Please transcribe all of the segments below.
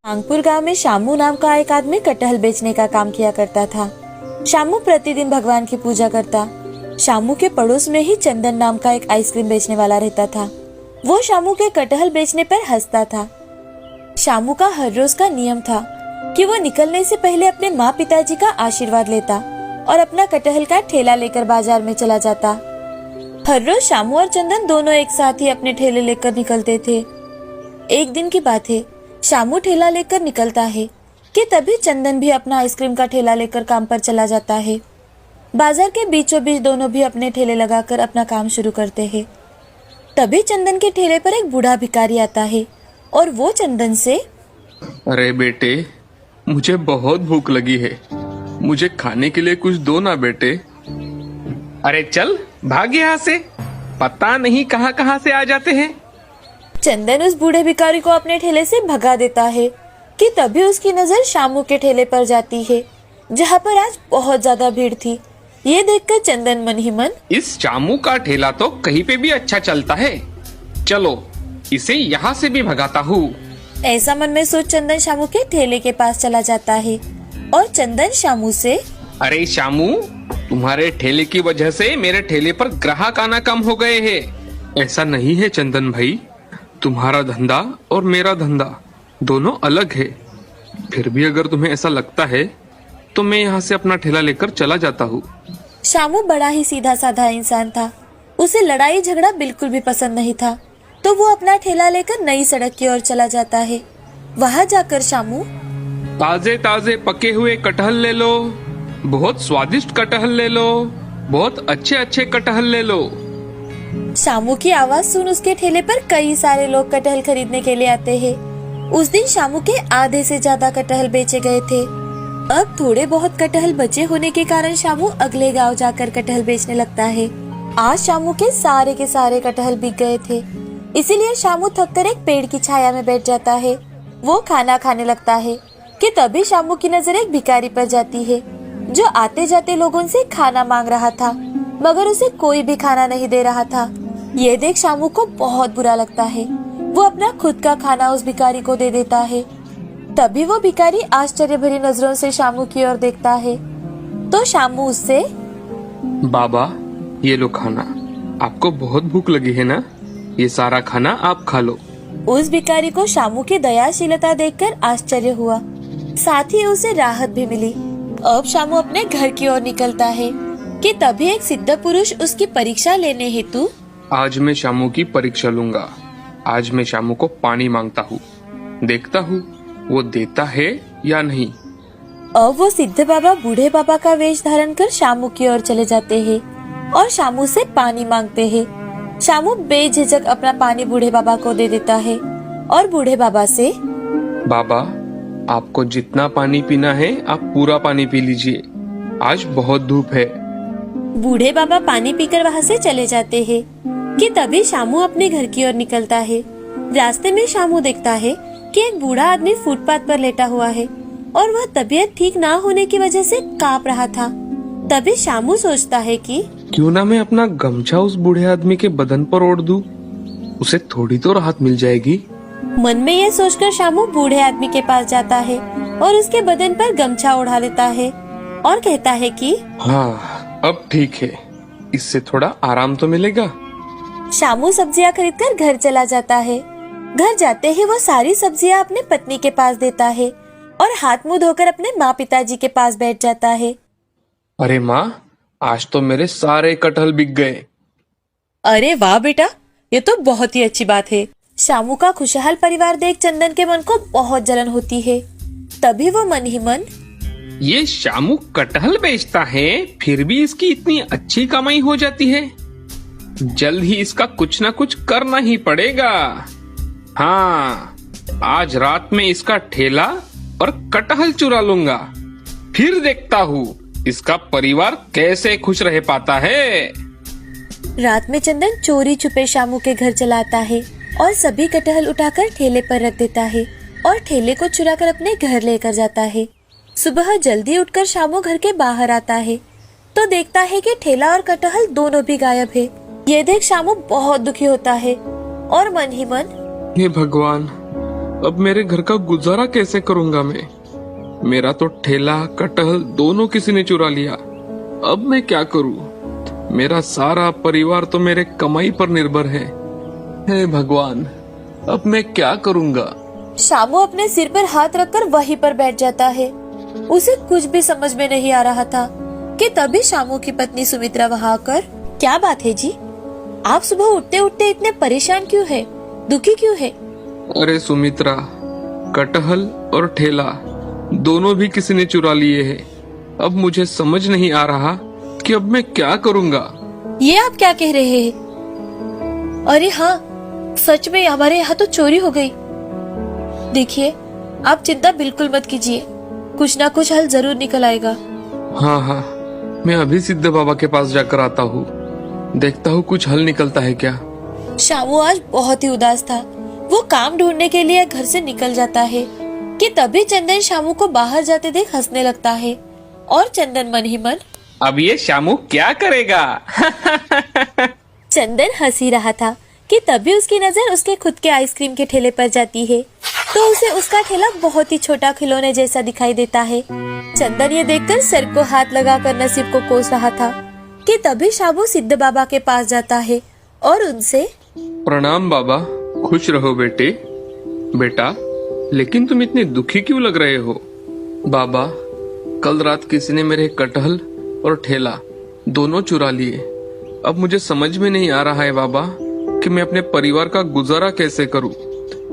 आंगपुर गांव में शामू नाम का एक आदमी कटहल बेचने का काम किया करता था। शामू प्रतिदिन भगवान की पूजा करता। शामू के पड़ोस में ही चंदन नाम का एक आइसक्रीम बेचने वाला रहता था। वो शामू के कटहल बेचने पर हंसता था। शामू का हर रोज का नियम था कि वो निकलने से पहले अपने माँ पिताजी का आशीर्वाद लेता और अपना कटहल का ठेला लेकर बाजार में चला जाता। हर रोज शामू और चंदन दोनों एक साथ ही अपने ठेले लेकर निकलते थे। एक दिन की बात है, शामू ठेला लेकर निकलता है कि तभी चंदन भी अपना आइसक्रीम का ठेला लेकर काम पर चला जाता है। बाजार के बीचों बीच दोनों भी अपने ठेले लगाकर अपना काम शुरू करते हैं। तभी चंदन के ठेले पर एक बूढ़ा भिखारी आता है और वो चंदन से, अरे बेटे, मुझे बहुत भूख लगी है, मुझे खाने के लिए कुछ दो ना बेटे। अरे चल भाग यहाँ से, पता नहीं कहाँ कहाँ से आ जाते हैं। चंदन उस बूढ़े भिखारी को अपने ठेले से भगा देता है कि तभी उसकी नजर शामू के ठेले पर जाती है, जहाँ पर आज बहुत ज्यादा भीड़ थी। ये देखकर चंदन मन ही मन, इस शामू का ठेला तो कहीं पे भी अच्छा चलता है, चलो इसे यहाँ से भी भगाता हूँ। ऐसा मन में सोच चंदन शामू के ठेले के पास चला जाता है और चंदन शामू से, अरे शामू, तुम्हारे ठेले की वजह से मेरे ठेले पर ग्राहक आना कम हो गए हैं। ऐसा नहीं है चंदन भाई, तुम्हारा धंधा और मेरा धंधा दोनों अलग है। फिर भी अगर तुम्हें ऐसा लगता है तो मैं यहाँ से अपना ठेला लेकर चला जाता हूँ। शामू बड़ा ही सीधा साधा इंसान था। उसे लड़ाई झगड़ा बिल्कुल भी पसंद नहीं था, तो वो अपना ठेला लेकर नई सड़क की ओर चला जाता है। वहाँ जाकर शामू, ताजे ताजे पके हुए कटहल ले लो, बहुत स्वादिष्ट कटहल ले लो, बहुत अच्छे अच्छे कटहल ले लो। शामू की आवाज सुन उसके ठेले पर कई सारे लोग कटहल खरीदने के लिए आते हैं। उस दिन शामू के आधे से ज्यादा कटहल बेचे गए थे। अब थोड़े बहुत कटहल बचे होने के कारण शामू अगले गांव जाकर कटहल बेचने लगता है। आज शामू के सारे कटहल बिक गए थे, इसीलिए शामू थककर एक पेड़ की छाया में बैठ जाता है। वो खाना खाने लगता है कि तभी शामू की नजर एक भिखारी पर जाती है, जो आते जाते लोगों से खाना मांग रहा था, मगर उसे कोई भी खाना नहीं दे रहा था। ये देख शामू को बहुत बुरा लगता है। वो अपना खुद का खाना उस भिखारी को दे देता है। तभी वो भिखारी आश्चर्य भरी नजरों से शामू की ओर देखता है, तो शामू उससे, बाबा ये लो खाना, आपको बहुत भूख लगी है ना, ये सारा खाना आप खा लो। उस भिखारी को शामू की दयाशीलता देखकर आश्चर्य हुआ, साथ ही उसे राहत भी मिली। अब शामू अपने घर की ओर निकलता है कि तभी एक सिद्ध पुरुष उसकी परीक्षा लेने हेतु, आज मैं शामू की परीक्षा लूंगा। आज मैं शामू को पानी मांगता हूँ, देखता हूँ वो देता है या नहीं। अब वो सिद्ध बाबा बूढ़े बाबा का वेश धारण कर शामू की ओर चले जाते हैं और शामू से पानी मांगते हैं। शामू बेझिझक अपना पानी बूढ़े बाबा को दे देता है और बूढ़े बाबा से, बाबा आपको जितना पानी पीना है आप पूरा पानी पी लीजिए, आज बहुत धूप है। बूढ़े बाबा पानी पीकर वहाँ से चले जाते हैं कि तभी शामू अपने घर की ओर निकलता है। रास्ते में शामू देखता है कि एक बूढ़ा आदमी फुटपाथ पर लेटा हुआ है और वह तबीयत ठीक ना होने की वजह से कांप रहा था। तभी शामू सोचता है कि क्यों ना मैं अपना गमछा उस बूढ़े आदमी के बदन पर ओढ़ दूं, उसे थोड़ी तो राहत मिल जाएगी। मन में ये सोचकर शामू बूढ़े आदमी के पास जाता है और उसके बदन पर गमछा ओढ़ा लेता है और कहता है कि हाँ अब ठीक है, इससे थोड़ा आराम तो मिलेगा। शामू सब्जियां खरीदकर घर चला जाता है। घर जाते ही वो सारी सब्जियां अपने पत्नी के पास देता है और हाथ मुंह धोकर अपने माँ पिताजी के पास बैठ जाता है। अरे माँ, आज तो मेरे सारे कटहल बिक गए। अरे वाह बेटा, ये तो बहुत ही अच्छी बात है। शामू का खुशहाल परिवार देख चंदन के मन को बहुत जलन होती है। तभी वो मन ही मन, ये शामू कटहल बेचता है, फिर भी इसकी इतनी अच्छी कमाई हो जाती है, जल्द ही इसका कुछ न कुछ करना ही पड़ेगा। हाँ, आज रात में इसका ठेला और कटहल चुरा लूंगा, फिर देखता हूँ इसका परिवार कैसे खुश रह पाता है। रात में चंदन चोरी छुपे शामू के घर चला आता है और सभी कटहल उठाकर ठेले पर रख देता है और ठेले को चुराकर अपने घर लेकर जाता है। सुबह जल्दी उठकर शामू घर के बाहर आता है तो देखता है कि ठेला और कटहल दोनों भी गायब है। ये देख शामू बहुत दुखी होता है और मन ही मन, हे भगवान, अब मेरे घर का गुजारा कैसे करूंगा मैं? मेरा तो ठेला कटहल दोनों किसी ने चुरा लिया। अब मैं क्या करूं? मेरा सारा परिवार तो मेरे कमाई पर निर्भर है। हे भगवान, अब मैं क्या करूंगा? शामू अपने सिर पर हाथ रखकर वहीं पर बैठ जाता है। उसे कुछ भी समझ में नहीं आ रहा था कि तभी शामू की पत्नी सुमित्रा वहां आकर, क्या बात है जी, आप सुबह उठते उठते इतने परेशान क्यों है, दुखी क्यों है? अरे सुमित्रा, कटहल और ठेला दोनों भी किसी ने चुरा लिए हैं। अब मुझे समझ नहीं आ रहा कि अब मैं क्या करूंगा। ये आप क्या कह रहे हैं? अरे हाँ, सच में हमारे यहाँ तो चोरी हो गई। देखिए, आप चिंता बिल्कुल मत कीजिए, कुछ ना कुछ हल जरूर निकल आएगा। हाँ हाँ, मैं अभी सिद्ध बाबा के पास जाकर आता हूँ, देखता हूँ कुछ हल निकलता है क्या। शामू आज बहुत ही उदास था। वो काम ढूंढने के लिए घर से निकल जाता है कि तभी चंदन शामू को बाहर जाते देख हंसने लगता है और चंदन मन ही मन, अब ये शामू क्या करेगा? चंदन हंस ही रहा था कि तभी उसकी नजर उसके खुद के आइसक्रीम के ठेले पर जाती है तो उसे उसका ठेला बहुत ही छोटा खिलौने जैसा दिखाई देता है। चंदन ये देखकर सर को हाथ लगाकर नसीब को कोस रहा था कि तभी शामू सिद्ध बाबा के पास जाता है और उनसे, प्रणाम बाबा, खुश रहो बेटे। बेटा, लेकिन तुम इतने दुखी क्यों लग रहे हो? बाबा, कल रात किसी ने मेरे कटहल और ठेला दोनों चुरा लिए। अब मुझे समझ में नहीं आ रहा है बाबा कि मैं अपने परिवार का गुजारा कैसे करूं,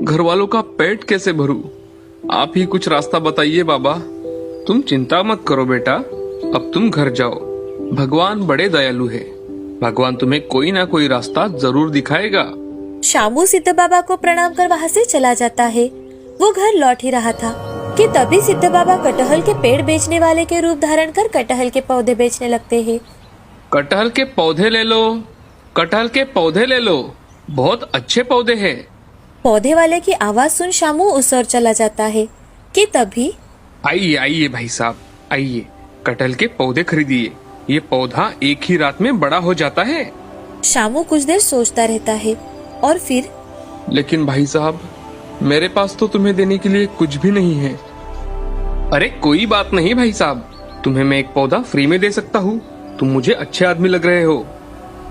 घर वालों का पेट कैसे भरूं। आप ही कुछ रास्ता बताइए बाबा। तुम चिंता मत करो बेटा, अब तुम घर जाओ। भगवान बड़े दयालु है, भगवान तुम्हें कोई ना कोई रास्ता जरूर दिखाएगा। शामू सिद्ध बाबा को प्रणाम कर वहाँ से चला जाता है। वो घर लौट ही रहा था कि तभी सिद्ध बाबा कटहल के पेड़ बेचने वाले के रूप धारण कर कटहल के पौधे बेचने लगते हैं। कटहल के पौधे ले लो, कटहल के पौधे ले लो, बहुत अच्छे पौधे हैं। पौधे वाले की आवाज सुन शामू उस ओर चला जाता है कि तभी, आइए आइए भाई साहब, आइए, कटहल के पौधे खरीदिए। ये पौधा एक ही रात में बड़ा हो जाता है। शामू कुछ देर सोचता रहता है और फिर, लेकिन भाई साहब, मेरे पास तो तुम्हें देने के लिए कुछ भी नहीं है। अरे कोई बात नहीं भाई साहब, तुम्हें मैं एक पौधा फ्री में दे सकता हूँ। तुम मुझे अच्छे आदमी लग रहे हो।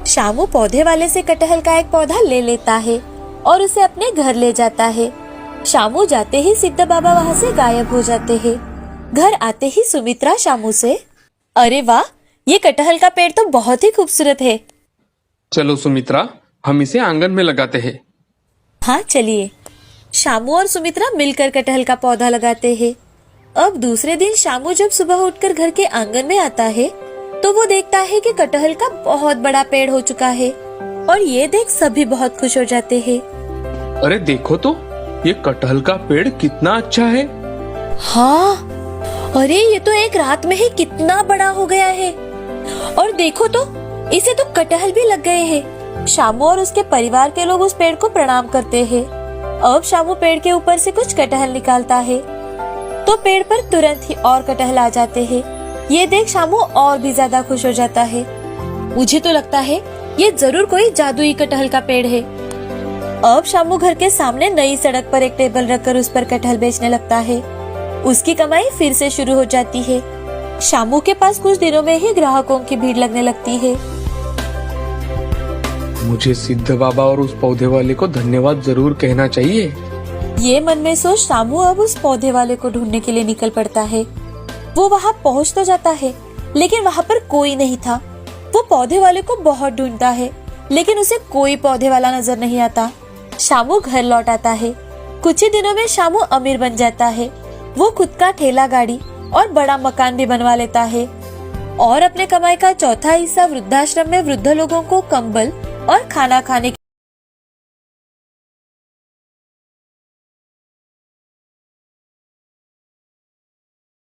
शामू पौधे वाले से कटहल का एक पौधा ले लेता है और उसे अपने घर ले जाता है। शामू जाते ही सिद्ध बाबा वहाँ से गायब हो जाते हैं। घर आते ही सुमित्रा शामू से, अरे वाह, ये कटहल का पेड़ तो बहुत ही खूबसूरत है। चलो सुमित्रा, हम इसे आंगन में लगाते हैं। हाँ चलिए। शामू और सुमित्रा मिलकर कटहल का पौधा लगाते हैं। अब दूसरे दिन शामू जब सुबह उठकर घर के आंगन में आता है तो वो देखता है कि कटहल का बहुत बड़ा पेड़ हो चुका है और ये देख सभी बहुत खुश हो जाते हैं। अरे देखो तो, ये कटहल का पेड़ कितना अच्छा है। हाँ, अरे ये तो एक रात में ही कितना बड़ा हो गया है। और देखो तो, इसे तो कटहल भी लग गए हैं। शामू और उसके परिवार के लोग उस पेड़ को प्रणाम करते हैं। अब शामू पेड़ के ऊपर से कुछ कटहल निकालता है तो पेड़ पर तुरंत ही और कटहल आ जाते हैं। ये देख शामू और भी ज्यादा खुश हो जाता है। मुझे तो लगता है ये जरूर कोई जादुई कटहल का पेड़ है। अब शामू घर के सामने नई सड़क पर एक टेबल रखकर उस पर कटहल बेचने लगता है। उसकी कमाई फिर से शुरू हो जाती है। शामू के पास कुछ दिनों में ही ग्राहकों की भीड़ लगने लगती है। मुझे सिद्ध बाबा और उस पौधे वाले को धन्यवाद जरूर कहना चाहिए। ये मन में सोच शामू अब उस पौधे वाले को ढूंढने के लिए निकल पड़ता है। वो वहाँ पहुँच तो जाता है लेकिन वहाँ पर कोई नहीं था। वो पौधे वाले को बहुत ढूंढता है लेकिन उसे कोई पौधे वाला नजर नहीं आता। शामू घर लौट आता है। कुछ ही दिनों में शामू अमीर बन जाता है। वो खुद का ठेला गाड़ी और बड़ा मकान भी बनवा लेता है और अपने कमाई का चौथा हिस्सा वृद्धाश्रम में वृद्ध लोगों को कंबल और खाना खाने